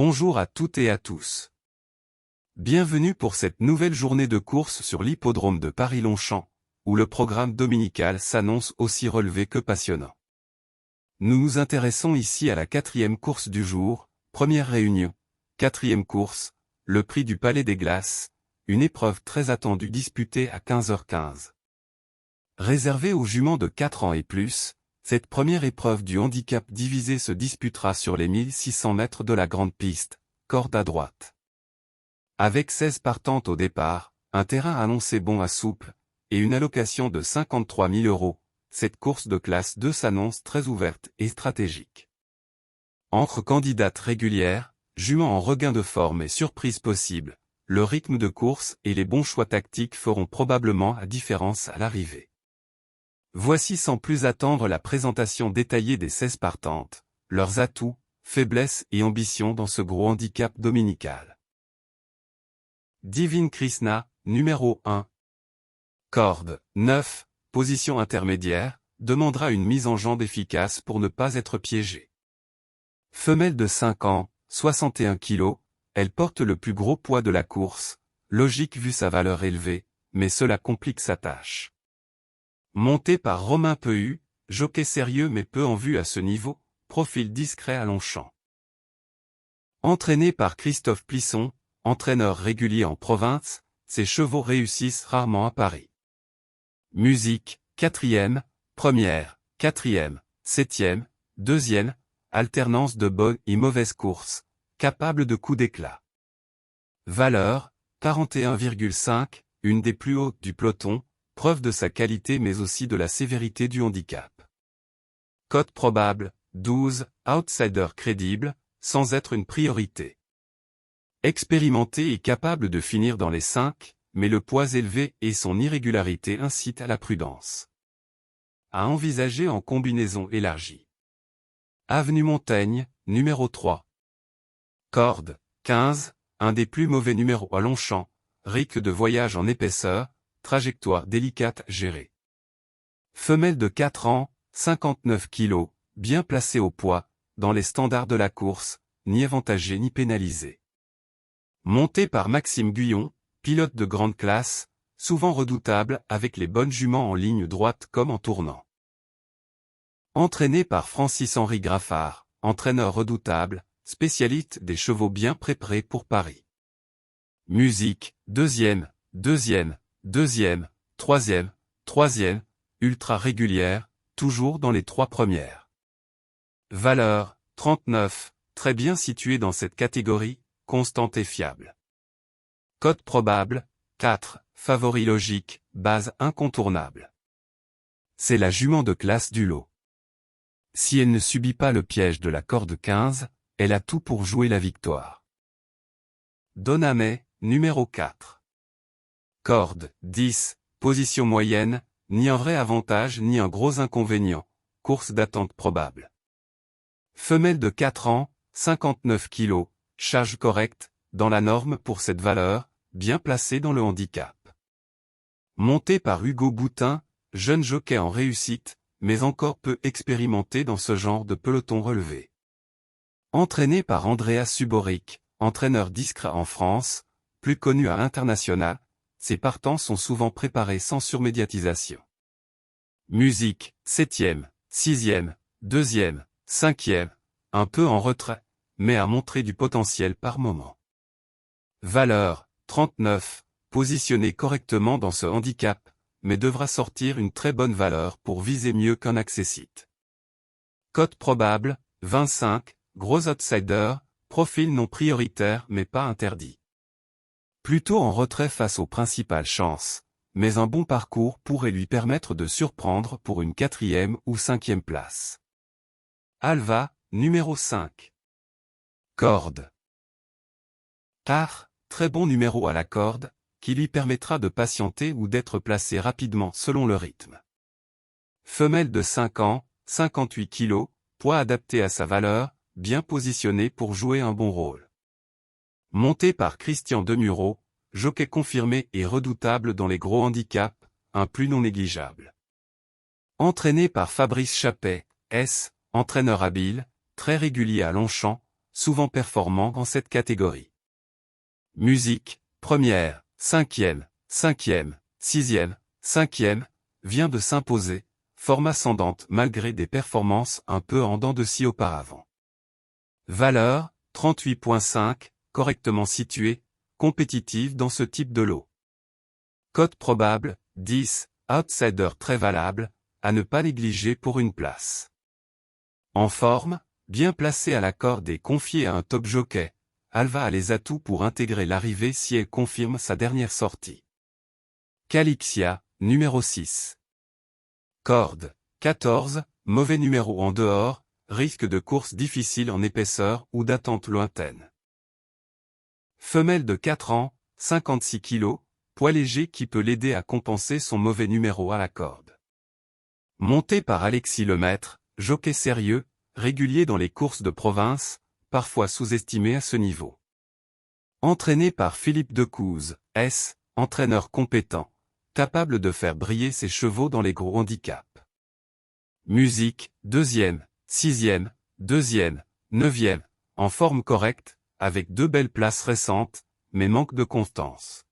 Bonjour à toutes et à tous. Bienvenue pour cette nouvelle journée de course sur l'hippodrome de Paris-Longchamp, où le programme dominical s'annonce aussi relevé que passionnant. Nous nous intéressons ici à la 4e course du jour, première réunion, 4e course, le prix du Palais des Glaces, une épreuve très attendue disputée à 15h15. Réservée aux juments de 4 ans et plus, cette première épreuve du handicap divisé se disputera sur les 1600 mètres de la grande piste, corde à droite. Avec 16 partantes au départ, un terrain annoncé bon à souple, et une allocation de 53 000 €, cette course de classe 2 s'annonce très ouverte et stratégique. Entre candidates régulières, juments en regain de forme et surprises possibles, le rythme de course et les bons choix tactiques feront probablement la différence à l'arrivée. Voici sans plus attendre la présentation détaillée des 16 partantes, leurs atouts, faiblesses et ambitions dans ce gros handicap dominical. Divine Krishna, numéro 1. Corde, 9, position intermédiaire, demandera une mise en jambe efficace pour ne pas être piégée. Femelle de 5 ans, 61 kg, elle porte le plus gros poids de la course, logique vu sa valeur élevée, mais cela complique sa tâche. Montée par Romain Pehu, jockey sérieux mais peu en vue à ce niveau, profil discret à Longchamp. Entraîné par Christophe Plisson, entraîneur régulier en province, ses chevaux réussissent rarement à Paris. Musique, 4e, première, 4e, 7e, 2e, alternance de bonnes et mauvaises courses, capable de coups d'éclat. Valeur, 41,5, une des plus hautes du peloton, preuve de sa qualité mais aussi de la sévérité du handicap. Cote probable, 12, outsider crédible, sans être une priorité. Expérimenté et capable de finir dans les 5, mais le poids élevé et son irrégularité incitent à la prudence. À envisager en combinaison élargie. Avenue Montaigne, numéro 3. Corde, 15, un des plus mauvais numéros à Longchamp, ric de voyage en épaisseur, trajectoire délicate à gérer. Femelle de 4 ans, 59 kg, bien placée au poids, dans les standards de la course, ni avantagée ni pénalisée. Montée par Maxime Guyon, pilote de grande classe, souvent redoutable avec les bonnes juments en ligne droite comme en tournant. Entraîné par Francis-Henri Graffard, entraîneur redoutable, spécialiste des chevaux bien préparés pour Paris. Musique, 2e, 2e, 2e, 3e, 3e, ultra régulière, toujours dans les 3 premières. Valeur, 39, très bien située dans cette catégorie, constante et fiable. Cote probable, 4, favori logique, base incontournable. C'est la jument de classe du lot. Si elle ne subit pas le piège de la corde 15, elle a tout pour jouer la victoire. Donamé, numéro 4. Corde, 10, position moyenne, ni un vrai avantage ni un gros inconvénient, course d'attente probable. Femelle de 4 ans, 59 kg, charge correcte, dans la norme pour cette valeur, bien placée dans le handicap. Montée par Hugo Boutin, jeune jockey en réussite, mais encore peu expérimenté dans ce genre de peloton relevé. Entraîné par Andreas Suboric, entraîneur discret en France, plus connu à l'international, ses partants sont souvent préparés sans surmédiatisation. Musique, 7e, 6e, 2e, 5e, un peu en retrait, mais à montrer du potentiel par moment. Valeur, 39, positionné correctement dans ce handicap, mais devra sortir une très bonne valeur pour viser mieux qu'un accessite. Cote probable, 25, gros outsider, profil non prioritaire mais pas interdit. Plutôt en retrait face aux principales chances, mais un bon parcours pourrait lui permettre de surprendre pour une 4e ou 5e place. Alva, numéro 5. Corde. Très bon numéro à la corde, qui lui permettra de patienter ou d'être placé rapidement selon le rythme. Femelle de 5 ans, 58 kg, poids adapté à sa valeur, bien positionné pour jouer un bon rôle. Monté par Christian Demureau, jockey confirmé et redoutable dans les gros handicaps, un plus non négligeable. Entraîné par Fabrice Chappet, entraîneur habile, très régulier à Longchamp, souvent performant en cette catégorie. Musique, première, cinquième, sixième, cinquième, vient de s'imposer, forme ascendante malgré des performances un peu en dents de scie auparavant. Valeur, 38.5, correctement située, compétitive dans ce type de lot. Cote probable, 10, outsider très valable, à ne pas négliger pour une place. En forme, bien placée à la corde et confiée à un top jockey, Alva a les atouts pour intégrer l'arrivée si elle confirme sa dernière sortie. Calixia, numéro 6. Corde, 14, mauvais numéro en dehors, risque de course difficile en épaisseur ou d'attente lointaine. Femelle de 4 ans, 56 kg, poids léger qui peut l'aider à compenser son mauvais numéro à la corde. Montée par Alexis Lemaître, jockey sérieux, régulier dans les courses de province, parfois sous-estimé à ce niveau. Entraîné par Philippe Decouze, entraîneur compétent, capable de faire briller ses chevaux dans les gros handicaps. Musique, deuxième, sixième, neuvième, en forme correcte, avec 2 belles places récentes, mais manque de constance.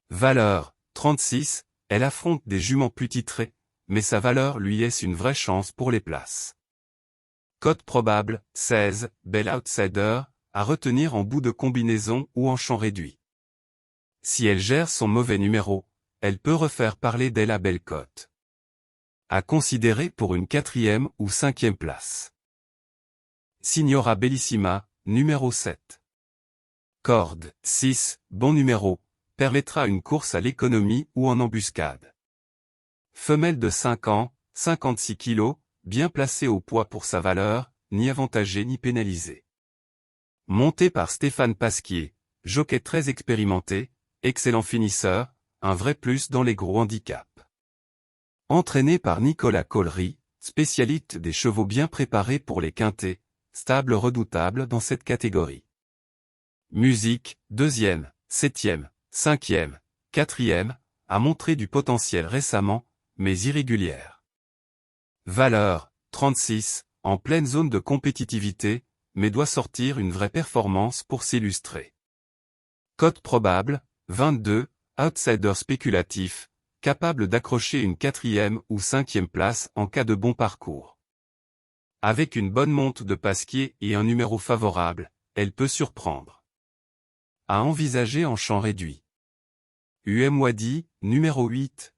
Valeur, 36, elle affronte des juments plus titrés, mais sa valeur lui laisse une vraie chance pour les places. Cote probable, 16, bel outsider, à retenir en bout de combinaison ou en champ réduit. Si elle gère son mauvais numéro, elle peut refaire parler d'elle à belle cote. À considérer pour une 4e ou 5e place. Signora Bellissima, numéro 7. Corde, 6, bon numéro, permettra une course à l'économie ou en embuscade. Femelle de 5 ans, 56 kg, bien placée au poids pour sa valeur, ni avantagée ni pénalisée. Montée par Stéphane Pasquier, jockey très expérimenté, excellent finisseur, un vrai plus dans les gros handicaps. Entraîné par Nicolas Collery, spécialiste des chevaux bien préparés pour les quintés, stable redoutable dans cette catégorie. Musique, 2e, 7e, 5e, 4e, a montré du potentiel récemment, mais irrégulière. Valeur, 36, en pleine zone de compétitivité, mais doit sortir une vraie performance pour s'illustrer. Cote probable, 22, outsider spéculatif, capable d'accrocher une 4e ou 5e place en cas de bon parcours. Avec une bonne monte de Pasquier et un numéro favorable, elle peut surprendre. À envisager en champ réduit. Wadi, numéro 8.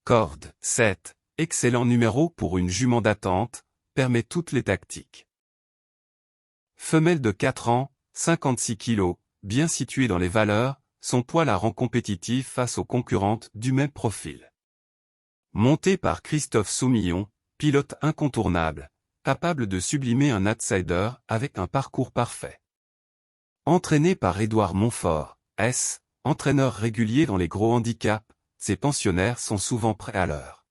Corde, 7, excellent numéro pour une jument d'attente, permet toutes les tactiques. Femelle de 4 ans, 56 kg, bien située dans les valeurs, son poids la rend compétitive face aux concurrentes du même profil. Montée par Christophe Soumillon, pilote incontournable, capable de sublimer un outsider avec un parcours parfait. Entraîné par Édouard Montfort, entraîneur régulier dans les gros handicaps, ses pensionnaires sont souvent prêts à l'heure.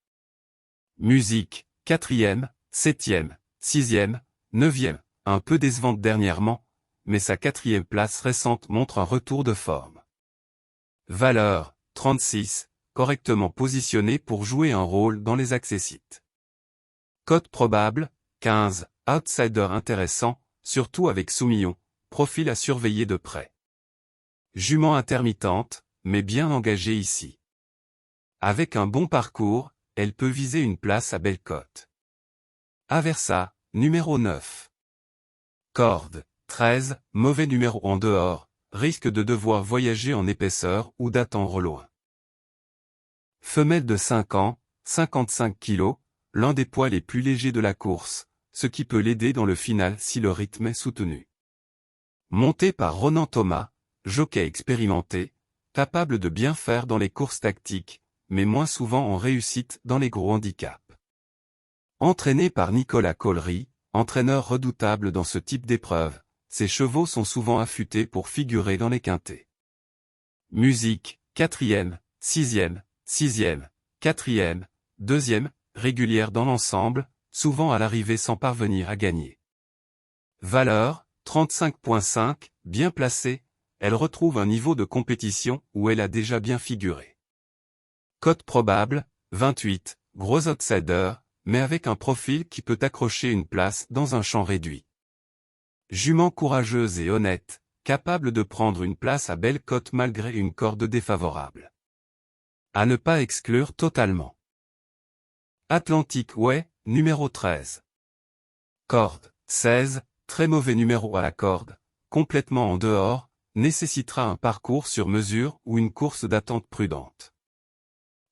Musique, 4e, 7e, 6e, 9e, un peu décevante dernièrement, mais sa 4e place récente montre un retour de forme. Valeur, 36, correctement positionné pour jouer un rôle dans les accessites. Cote probable, 15, outsider intéressant, surtout avec Soumillon, profil à surveiller de près. Jument intermittente, mais bien engagée ici. Avec un bon parcours, elle peut viser une place à belle cote. Aversa, numéro 9. Corde, 13, mauvais numéro en dehors, risque de devoir voyager en épaisseur ou d'attendre loin. Femelle de 5 ans, 55 kg, l'un des poids les plus légers de la course, ce qui peut l'aider dans le final si le rythme est soutenu. Montée par Ronan Thomas, jockey expérimenté, capable de bien faire dans les courses tactiques, mais moins souvent en réussite dans les gros handicaps. Entraîné par Nicolas Collery, entraîneur redoutable dans ce type d'épreuve, ses chevaux sont souvent affûtés pour figurer dans les quintés. Musique, 4e, 6e, 4e, 2e, régulière dans l'ensemble, souvent à l'arrivée sans parvenir à gagner. Valeur, 35.5, bien placée, elle retrouve un niveau de compétition où elle a déjà bien figuré. Cote probable, 28, gros outsider, mais avec un profil qui peut accrocher une place dans un champ réduit. Jument courageuse et honnête, capable de prendre une place à belle cote malgré une corde défavorable. À ne pas exclure totalement. Atlantic Way, numéro 13. Corde, 16, très mauvais numéro à la corde, complètement en dehors, nécessitera un parcours sur mesure ou une course d'attente prudente.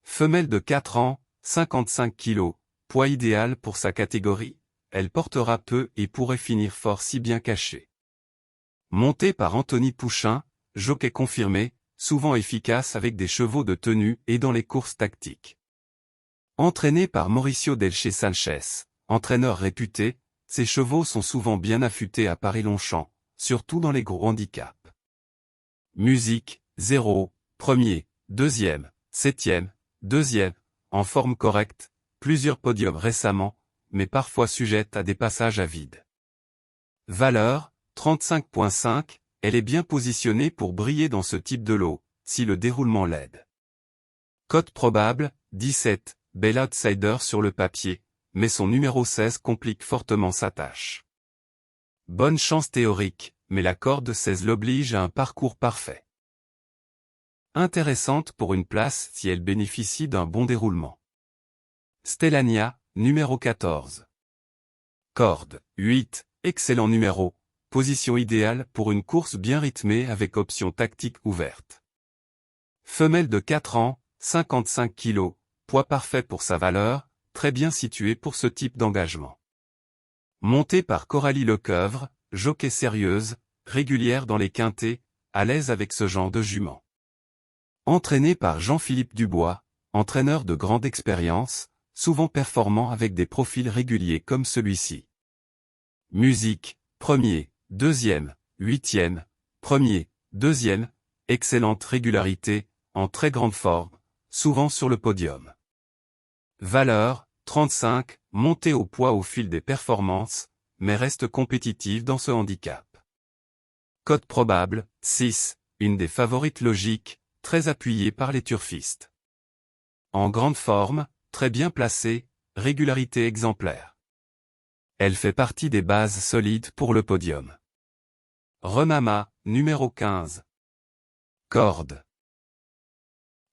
Femelle de 4 ans, 55 kg, poids idéal pour sa catégorie, elle portera peu et pourrait finir fort si bien cachée. Montée par Anthony Pouchin, jockey confirmé, souvent efficace avec des chevaux de tenue et dans les courses tactiques. Entraîné par Mauricio Delche Sanchez, entraîneur réputé, ces chevaux sont souvent bien affûtés à Paris-Longchamp, surtout dans les gros handicaps. Musique, 0, premier, deuxième, septième, deuxième, en forme correcte, plusieurs podiums récemment, mais parfois sujette à des passages à vide. Valeur, 35.5, elle est bien positionnée pour briller dans ce type de lot, si le déroulement l'aide. Cote probable, 17, bel outsider sur le papier, mais son numéro 16 complique fortement sa tâche. Bonne chance théorique, mais la corde 16 l'oblige à un parcours parfait. Intéressante pour une place si elle bénéficie d'un bon déroulement. Stellania, numéro 14. Corde, 8, excellent numéro, position idéale pour une course bien rythmée avec option tactique ouverte. Femelle de 4 ans, 55 kg, poids parfait pour sa valeur, très bien située pour ce type d'engagement. Montée par Coralie Lecoeuvre, jockey sérieuse, régulière dans les quintets, à l'aise avec ce genre de jument. Entraînée par Jean-Philippe Dubois, entraîneur de grande expérience, souvent performant avec des profils réguliers comme celui-ci. Musique, premier, deuxième, huitième, premier, deuxième, excellente régularité, en très grande forme, souvent sur le podium. Valeur, 35, montée au poids au fil des performances, mais reste compétitive dans ce handicap. Cote probable, 6, une des favorites logiques, très appuyée par les turfistes. En grande forme, très bien placée, régularité exemplaire. Elle fait partie des bases solides pour le podium. Remama, numéro 15. Corde.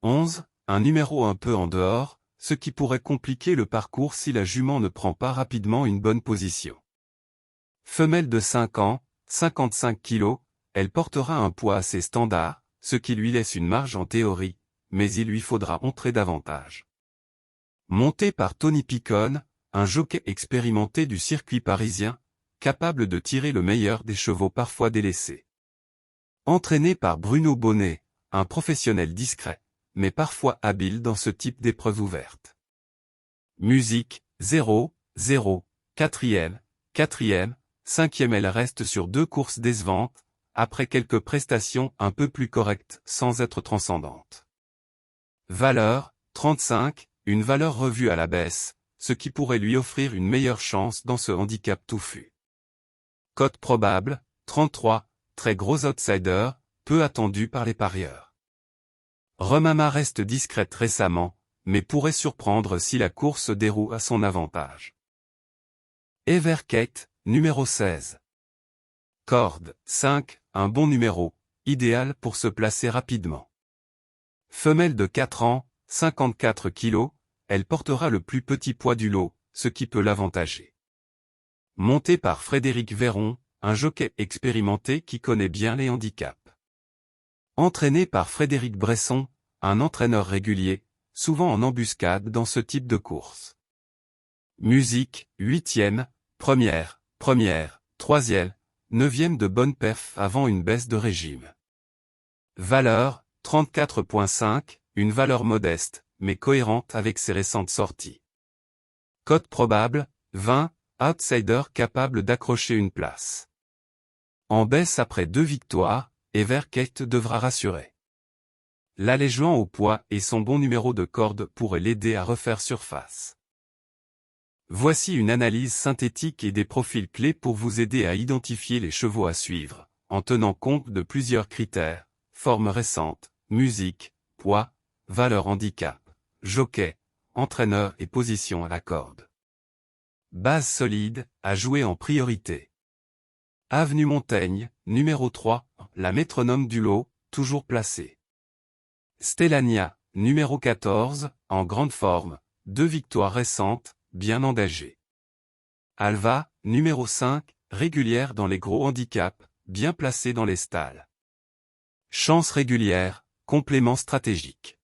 11, un numéro un peu en dehors, ce qui pourrait compliquer le parcours si la jument ne prend pas rapidement une bonne position. Femelle de 5 ans, 55 kg, elle portera un poids assez standard, ce qui lui laisse une marge en théorie, mais il lui faudra entrer davantage. Montée par Tony Picon, un jockey expérimenté du circuit parisien, capable de tirer le meilleur des chevaux parfois délaissés. Entraîné par Bruno Bonnet, un professionnel discret, mais parfois habile dans ce type d'épreuve ouverte. Musique, 0, 0, quatrième, cinquième, elle reste sur 2 courses décevantes, après quelques prestations un peu plus correctes sans être transcendantes. Valeur, 35, une valeur revue à la baisse, ce qui pourrait lui offrir une meilleure chance dans ce handicap touffu. Cote probable, 33, très gros outsider, peu attendu par les parieurs. Remama reste discrète récemment, mais pourrait surprendre si la course se déroule à son avantage. Everkate, numéro 16. Corde, 5, un bon numéro, idéal pour se placer rapidement. Femelle de 4 ans, 54 kg, elle portera le plus petit poids du lot, ce qui peut l'avantager. Montée par Frédéric Véron, un jockey expérimenté qui connaît bien les handicaps. Entraîné par Frédéric Bresson, un entraîneur régulier, souvent en embuscade dans ce type de course. Musique, 8e, première, troisième, 9e de bonne perf avant une baisse de régime. Valeur, 34.5, une valeur modeste, mais cohérente avec ses récentes sorties. Cote probable, 20, outsider capable d'accrocher une place. En baisse après 2 victoires, Everkate devra rassurer. L'allègement au poids et son bon numéro de corde pourraient l'aider à refaire surface. Voici une analyse synthétique et des profils clés pour vous aider à identifier les chevaux à suivre, en tenant compte de plusieurs critères, forme récente, musique, poids, valeur handicap, jockey, entraîneur et position à la corde. Base solide, à jouer en priorité. Avenue Montaigne, numéro 3, la métronome du lot, toujours placée. Stellania, numéro 14, en grande forme, 2 victoires récentes, bien engagées. Alva, numéro 5, régulière dans les gros handicaps, bien placée dans les stalles. Chance régulière, complément stratégique.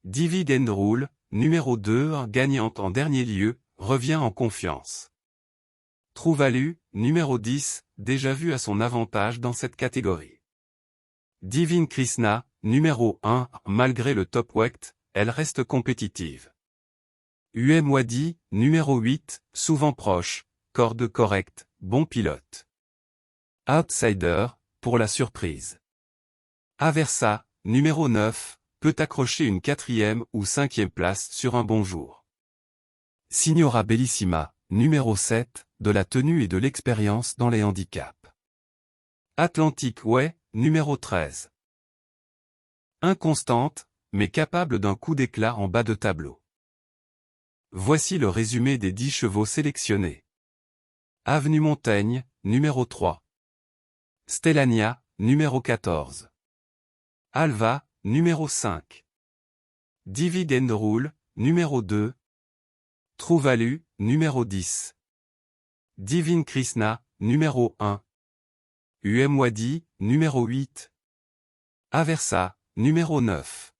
Dividend Rule, numéro 2, gagnante en dernier lieu, revient en confiance. True Value, numéro 10, déjà vu à son avantage dans cette catégorie. Divine Krishna, numéro 1, malgré le top weight, elle reste compétitive. Wadi, numéro 8, souvent proche, corde correcte, bon pilote. Outsider, pour la surprise. Aversa, numéro 9, peut accrocher une 4e ou 5e place sur un bon jour. Signora Bellissima, numéro 7, de la tenue et de l'expérience dans les handicaps. Atlantic Way, numéro 13. Inconstante, mais capable d'un coup d'éclat en bas de tableau. Voici le résumé des 10 chevaux sélectionnés. Avenue Montaigne, numéro 3. Stellania, numéro 14. Alva, numéro 5. Dividend Rule, numéro 2. True Value, numéro 10. Divine Krishna, numéro 1. Wadi, numéro 8. Aversa, numéro 9.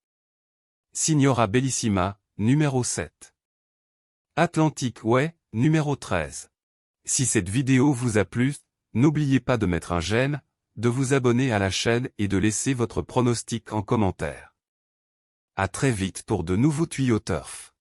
Signora Bellissima, numéro 7. Atlantic Way, numéro 13. Si cette vidéo vous a plu, n'oubliez pas de mettre un j'aime, de vous abonner à la chaîne et de laisser votre pronostic en commentaire. À très vite pour de nouveaux tuyaux turf.